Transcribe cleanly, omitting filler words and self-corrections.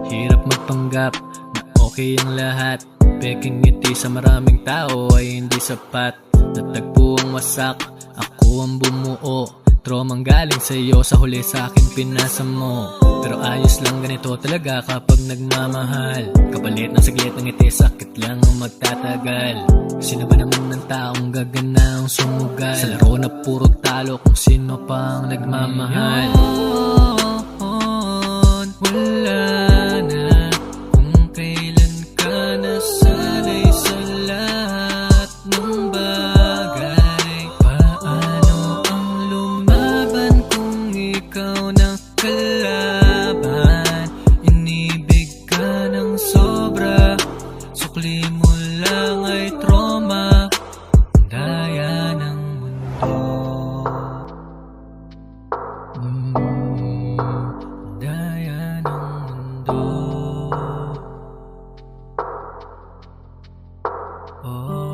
Hirap magpanggap na okay ang lahat. Peking ngiti sa maraming tao ay hindi sapat. Natagpo ang wasak, ako ang bumuo. Traumang galing sa'yo, sa huli sa'kin pinasa mo. Pero ayos lang, ganito talaga kapag nagmamahal. Kapalit ng saglit ng ngiti, sakit lang ang magtatagal. Sino ba naman ng taong gaganang sumugal sa laro na puro talo kung sino pang nagmamahal? Wala na kung kailan ka nasanay sa lahat ng bagay. Paano ang lumaban kung ikaw ng kalaban? Inibig ka ng sobra, sukli mo lang ay trauma. Daya ng mundo, daya ng mundo. Oh.